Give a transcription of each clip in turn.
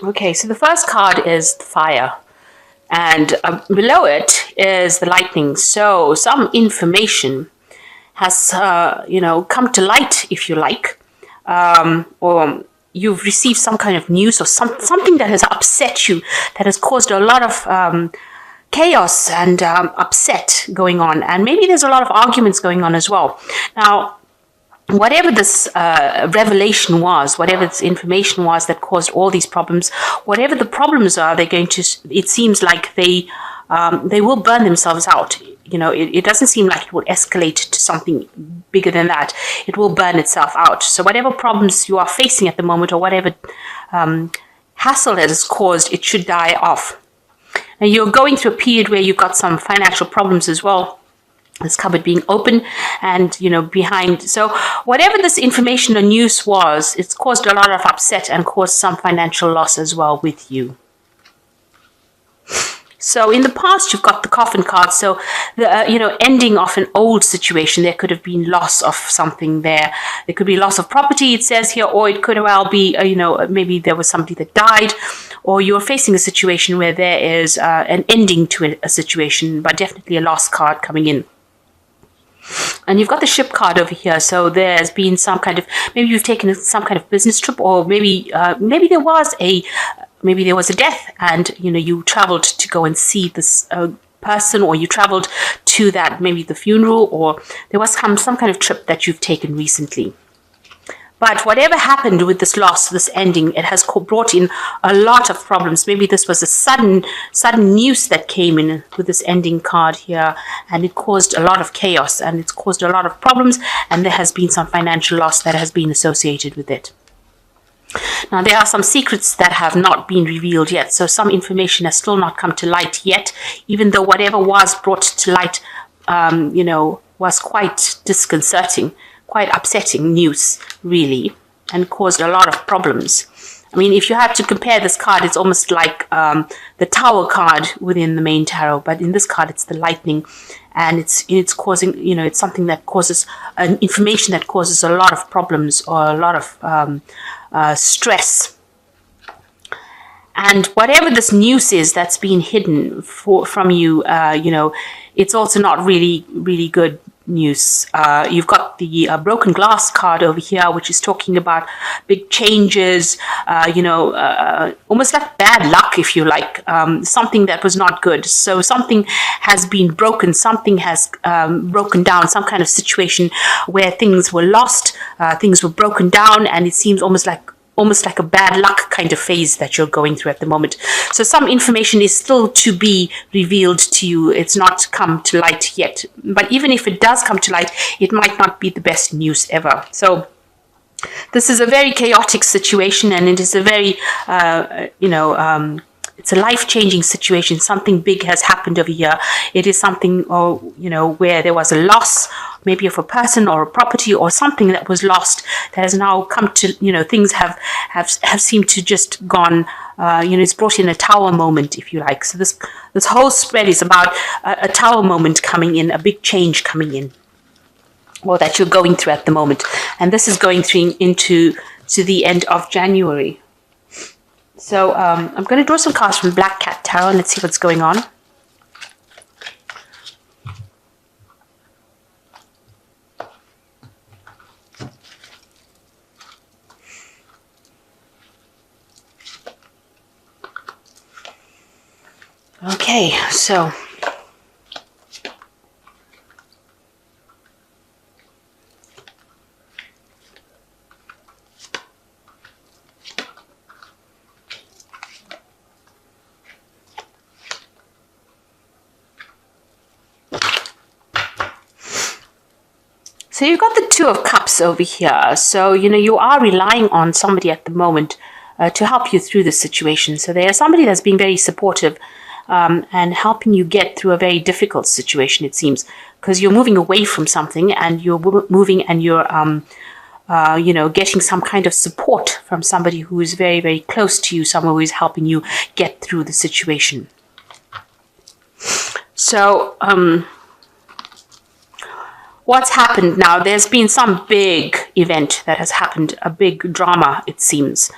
Okay, so the first card is the fire, and below it is the lightning. So some information has, come to light, if you like, or you've received some kind of news or something that has upset you, that has caused a lot of chaos and upset going on, and maybe there's a lot of arguments going on as well. Now, whatever this revelation was, whatever this information was that caused all these problems, whatever the problems are, they're going to. It seems like they will burn themselves out. It doesn't seem like it will escalate to something bigger than that. It will burn itself out. So whatever problems you are facing at the moment, or whatever hassle that is caused, it should die off. Now you're going through a period where you've got some financial problems as well. This cupboard being open and behind. So whatever this information or news was, it's caused a lot of upset and caused some financial loss as well with you. So in the past, you've got the coffin card. So the ending of an old situation. There could have been loss of something there. There could be loss of property, it says here, or it could well be maybe there was somebody that died, or you're facing a situation where there is an ending to a situation, but definitely a loss card coming in. And you've got the ship card over here. So there's been some kind of, maybe you've taken some kind of business trip, or maybe there was a death, and you traveled to go and see this person, or you traveled to that, maybe the funeral, or there was some kind of trip that you've taken recently. But whatever happened with this loss, this ending, it has brought in a lot of problems. Maybe this was a sudden news that came in with this ending card here, and it caused a lot of chaos, and it's caused a lot of problems, and there has been some financial loss that has been associated with it. Now, there are some secrets that have not been revealed yet, so some information has still not come to light yet, even though whatever was brought to light, was quite disconcerting, quite upsetting news, really, and caused a lot of problems. I mean, if you had to compare this card, it's almost like the Tower card within the main tarot, but in this card, it's the lightning, and it's causing, it's something that causes information that causes a lot of problems, or a lot of stress. And whatever this news is that's been hidden from you, it's also not really, really good news. You've got the broken glass card over here, which is talking about big changes, almost like bad luck, if you like, something that was not good. So something has been broken, something has broken down, some kind of situation where things were lost, things were broken down, and it seems almost like a bad luck kind of phase that you're going through at the moment. So some information is still to be revealed to you. It's not come to light yet. But even if it does come to light, it might not be the best news ever. So this is a very chaotic situation, and it is a very, it's a life-changing situation. Something big has happened over here. It is something, where there was a loss, maybe of a person or a property or something that was lost, that has now come to, things have seemed to just gone, it's brought in a tower moment, if you like. So this whole spread is about a tower moment coming in, a big change coming in, or that you're going through at the moment. And this is going through into the end of January. So I'm going to draw some cards from Black Cat Tarot, and let's see what's going on. Okay, so you've got the Two of Cups over here. So, you are relying on somebody at the moment to help you through this situation. So there's somebody that's being very supportive and helping you get through a very difficult situation, it seems, because you're moving away from something, and you're moving, and you're, getting some kind of support from somebody who is very, very close to you, someone who is helping you get through the situation. So, what's happened now? There's been some big event that has happened, a big drama, it seems.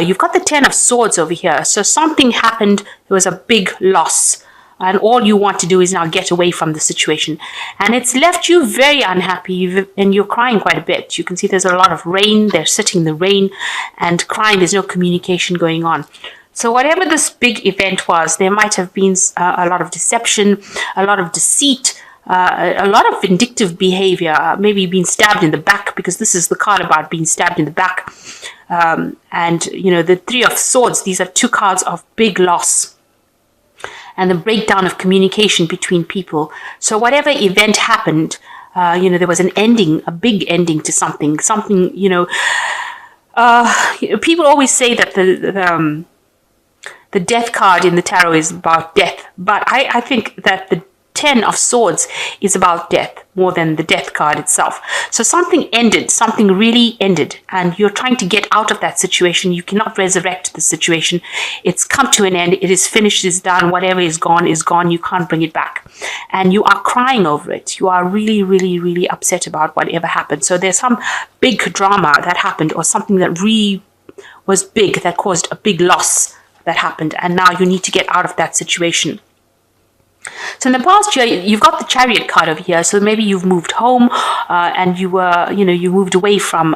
You've got the Ten of Swords over here. So something happened. There was a big loss. And all you want to do is now get away from the situation. And it's left you very unhappy, and you're crying quite a bit. You can see there's a lot of rain. They're sitting in the rain and crying. There's no communication going on. So whatever this big event was, there might have been a lot of deception, a lot of deceit, a lot of vindictive behavior, maybe being stabbed in the back, because this is the card about being stabbed in the back. And, you know, the Three of Swords, these are two cards of big loss and the breakdown of communication between people. So whatever event happened, you know, there was an ending, a big ending to something, you know, people always say that the death card in the tarot is about death, but I think that the Ten of Swords is about death more than the death card itself. So something ended, something really ended, and you're trying to get out of that situation. You cannot resurrect the situation. It's come to an end. It is finished, it's done. Whatever is gone is gone. You can't bring it back. And you are crying over it. You are really, really, really upset about whatever happened. So there's some big drama that happened, or something that really was big, that caused a big loss that happened, and now you need to get out of that situation. So in the past year, you've got the Chariot card over here. So maybe you've moved home, and you were, you know, you moved away from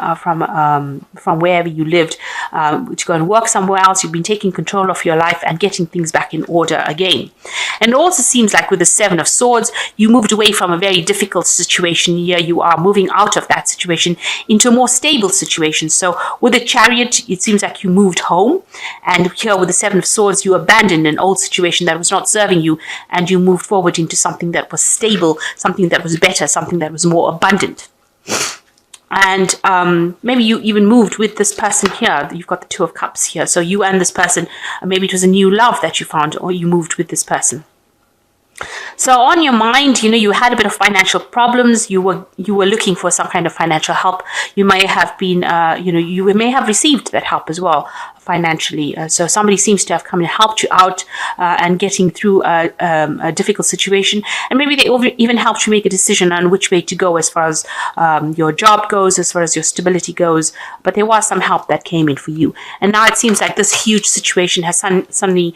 wherever you lived to go and work somewhere else. You've been taking control of your life and getting things back in order again. And it also seems like with the Seven of Swords, you moved away from a very difficult situation here. You are moving out of that situation into a more stable situation. So with the Chariot, it seems like you moved home, and here with the Seven of Swords, you abandoned an old situation that was not serving you, and you moved forward into something that was stable, something that was better, something that was more abundant. And maybe you even moved with this person here. You've got the Two of Cups here. So you and this person, maybe it was a new love that you found, or you moved with this person. So on your mind, you know, you had a bit of financial problems. You were looking for some kind of financial help. You may have been, you know, you may have received that help as well financially. So somebody seems to have come and helped you out and getting through a difficult situation. And maybe they even helped you make a decision on which way to go as far as your job goes, as far as your stability goes. But there was some help that came in for you. And now it seems like this huge situation has suddenly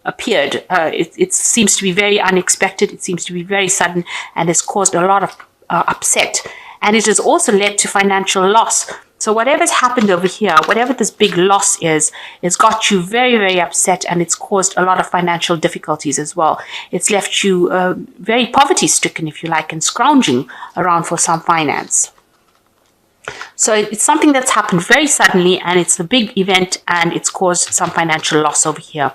appeared. It seems to be very unexpected. It seems to be very sudden, and has caused a lot of upset. And it has also led to financial loss. So whatever's happened over here, whatever this big loss is, it's got you very, very upset, and it's caused a lot of financial difficulties as well. It's left you very poverty-stricken, if you like, and scrounging around for some finance. So it's something that's happened very suddenly, and it's a big event, and it's caused some financial loss over here.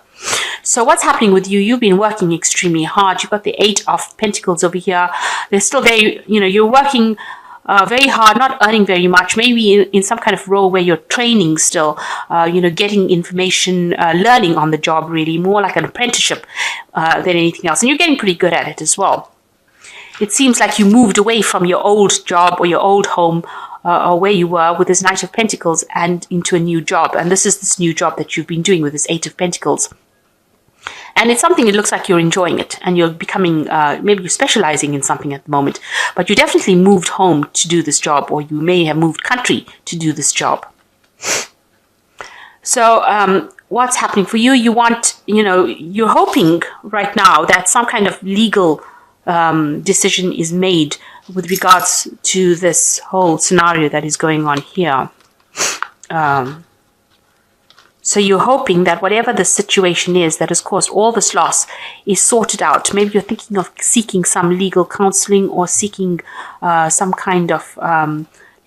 So what's happening with you? You've been working extremely hard. You've got the Eight of Pentacles over here. They're still very, you know, you're working very hard, not earning very much, maybe in some kind of role where you're training still, you know, getting information, learning on the job, really, more like an apprenticeship than anything else. And you're getting pretty good at it as well. It seems like you moved away from your old job or your old home, or where you were with this Knight of Pentacles, and into a new job. And this is this new job that you've been doing with this Eight of Pentacles. And it's something, it looks like you're enjoying it, and you're becoming, maybe you're specializing in something at the moment, but you definitely moved home to do this job, or you may have moved country to do this job. So what's happening for you? You want, you know, you're hoping right now that some kind of legal decision is made with regards to this whole scenario that is going on here. So you're hoping that whatever the situation is that has caused all this loss is sorted out. Maybe you're thinking of seeking some legal counseling, or seeking some kind of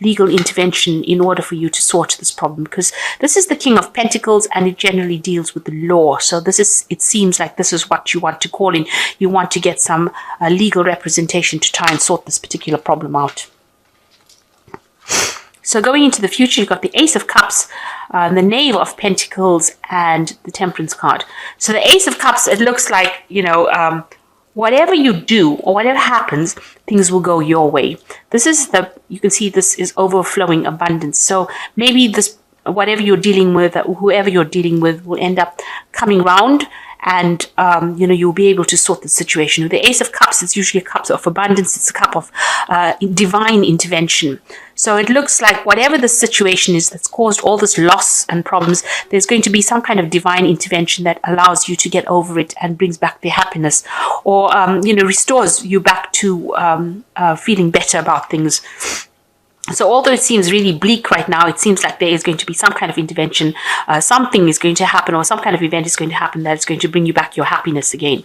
legal intervention in order for you to sort this problem, because this is the King of Pentacles, and it generally deals with the law. So this is, it seems like this is what you want to call in. You want to get some legal representation to try and sort this particular problem out. So going into the future, you've got the Ace of Cups, the Knave of Pentacles, and the Temperance card. So the Ace of Cups, it looks like, you know, whatever you do or whatever happens, things will go your way. This is the, you can see this is overflowing abundance. So maybe this whatever you're dealing with, whoever you're dealing with, will end up coming round, and you'll be able to sort the situation. With the Ace of Cups, it's usually a cup of abundance. It's a cup of divine intervention. So it looks like whatever the situation is that's caused all this loss and problems, there's going to be some kind of divine intervention that allows you to get over it and brings back the happiness, or restores you back to feeling better about things. So although it seems really bleak right now, it seems like there is going to be some kind of intervention. Something is going to happen, or some kind of event is going to happen that is going to bring you back your happiness again.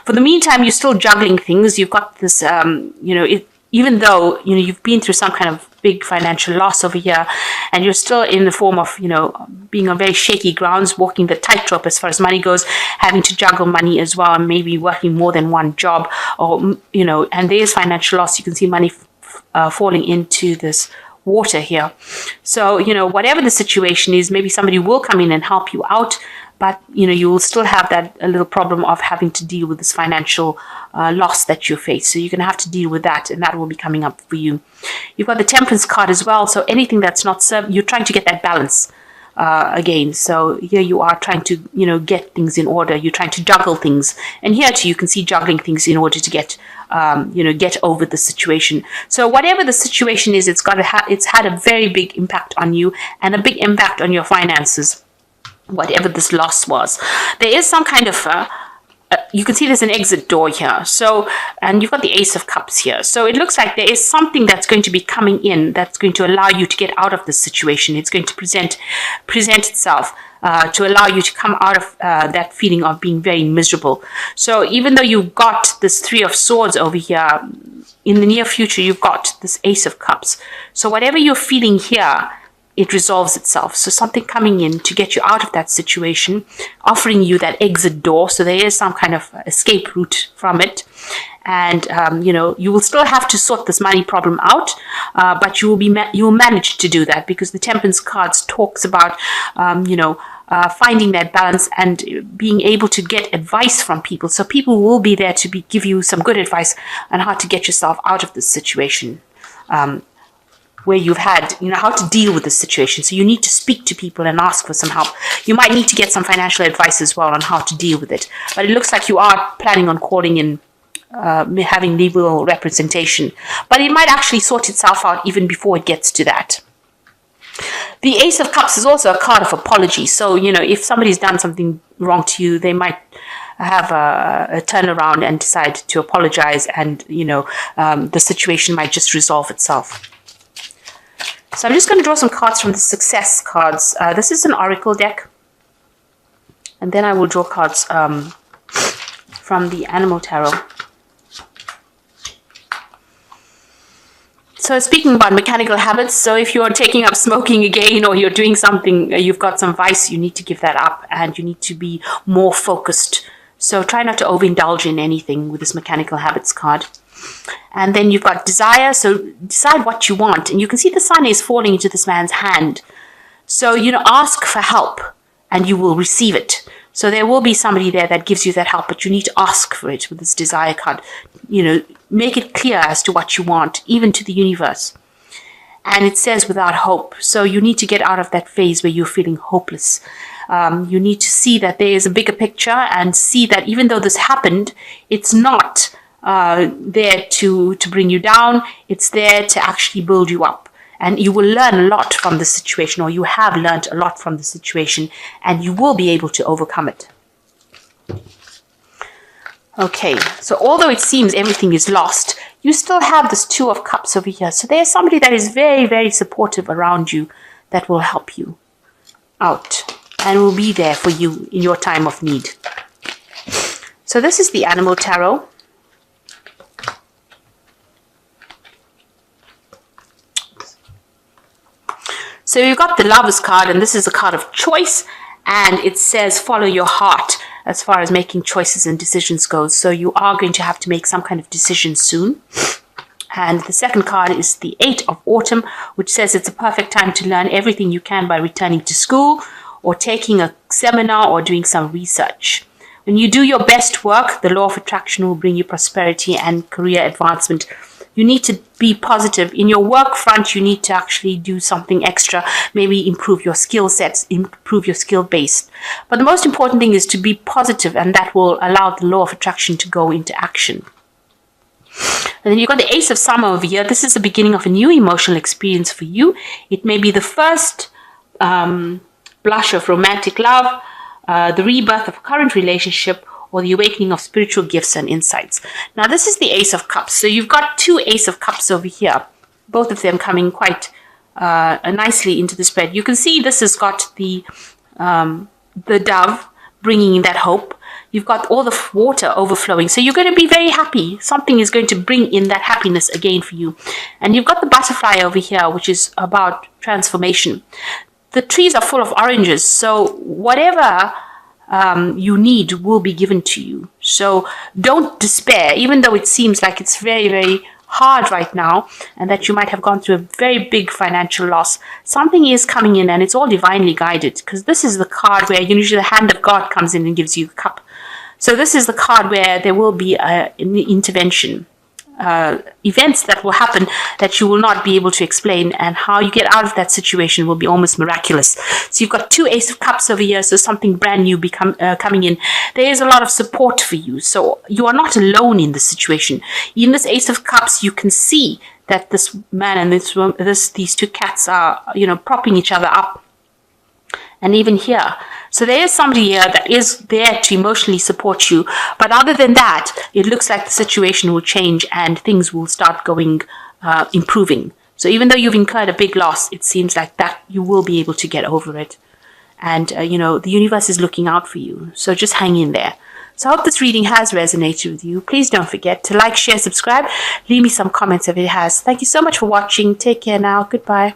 For the meantime, you're still juggling things. You've got this, even though you've been through some kind of big financial loss over here, and you're still in the form of being on very shaky grounds, walking the tightrope as far as money goes, having to juggle money as well, and maybe working more than one job, or and there is financial loss. You can see money falling into this water here. So whatever the situation is, maybe somebody will come in and help you out, but you will still have that a little problem of having to deal with this financial loss that you face. So you're going to have to deal with that, and that will be coming up for you. You've got the Temperance card as well. So anything that's not served, you're trying to get that balance again. So here you are trying to get things in order. You're trying to juggle things, and here too you can see juggling things in order to get get over the situation. So whatever the situation is, it's had a very big impact on you, and a big impact on your finances. Whatever this loss was, there is some kind of you can see there's an exit door here. So, and you've got the Ace of Cups here. So it looks like there is something that's going to be coming in that's going to allow you to get out of this situation. It's going to present itself to allow you to come out of that feeling of being very miserable. So even though you've got this Three of Swords over here, in the near future, you've got this Ace of Cups. So whatever you're feeling here, it resolves itself. So something coming in to get you out of that situation, offering you that exit door. So there is some kind of escape route from it. And, you will still have to sort this money problem out, but you will manage to do that, because the Temperance cards talks about, finding that balance and being able to get advice from people. So people will be there to give you some good advice on how to get yourself out of this situation. Where you've had, how to deal with the situation. So you need to speak to people and ask for some help. You might need to get some financial advice as well on how to deal with it. But it looks like you are planning on calling in, having legal representation. But it might actually sort itself out even before it gets to that. The Ace of Cups is also a card of apology. So, if somebody's done something wrong to you, they might have a turnaround and decide to apologize, and, the situation might just resolve itself. So I'm just going to draw some cards from the Success cards. This is an Oracle deck. And then I will draw cards from the Animal Tarot. So speaking about mechanical habits, so if you're taking up smoking again, or you're doing something, you've got some vice, you need to give that up, and you need to be more focused. So try not to overindulge in anything with this Mechanical Habits card. And then you've got Desire, so decide what you want. And you can see the sun is falling into this man's hand. So, ask for help and you will receive it. So there will be somebody there that gives you that help, but you need to ask for it with this Desire card. Make it clear as to what you want, even to the universe. And it says without hope. So you need to get out of that phase where you're feeling hopeless. You need to see that there is a bigger picture, and see that even though this happened, it's not there to bring you down. It's there to actually build you up, and you will learn a lot from the situation, or you have learned a lot from the situation, and you will be able to overcome it. Okay, so although it seems everything is lost, you still have this Two of Cups over here. So there's somebody that is very, very supportive around you that will help you out and will be there for you in your time of need. So this is the Animal Tarot. So you've got the Lovers card, and this is a card of choice, and it says follow your heart as far as making choices and decisions goes. So you are going to have to make some kind of decision soon. And the second card is the Eight of Autumn, which says it's a perfect time to learn everything you can by returning to school, or taking a seminar, or doing some research. When you do your best work, the law of attraction will bring you prosperity and career advancement. you need to be positive. In your work front, you need to actually do something extra, maybe improve your skill sets, improve your skill base. But the most important thing is to be positive, and that will allow the law of attraction to go into action. And then you've got the Ace of Summer over here. This is the beginning of a new emotional experience for you. It may be the first blush of romantic love, the rebirth of a current relationship, or the awakening of spiritual gifts and insights. Now, this is the Ace of Cups. So you've got two Ace of Cups over here, both of them coming quite nicely into the spread. You can see this has got the dove bringing in that hope. You've got all the water overflowing. So you're going to be very happy. Something is going to bring in that happiness again for you. And you've got the butterfly over here, which is about transformation. The trees are full of oranges. So whatever you need will be given to you. So don't despair, even though it seems like it's very, very hard right now and that you might have gone through a very big financial loss. Something is coming in, and it's all divinely guided, because this is the card where usually the hand of God comes in and gives you the cup. So this is the card where there will be an intervention. Events that will happen that you will not be able to explain, and how you get out of that situation will be almost miraculous. So you've got two Ace of Cups over here, so something brand new coming in. There is a lot of support for you, so you are not alone in this situation. In this Ace of Cups, you can see that this man and these two cats are, propping each other up. And even here, so there is somebody here that is there to emotionally support you. But other than that, it looks like the situation will change and things will start going, improving. So even though you've incurred a big loss, it seems like that you will be able to get over it. And, the universe is looking out for you. So just hang in there. So I hope this reading has resonated with you. Please don't forget to like, share, subscribe. Leave me some comments if it has. Thank you so much for watching. Take care now. Goodbye.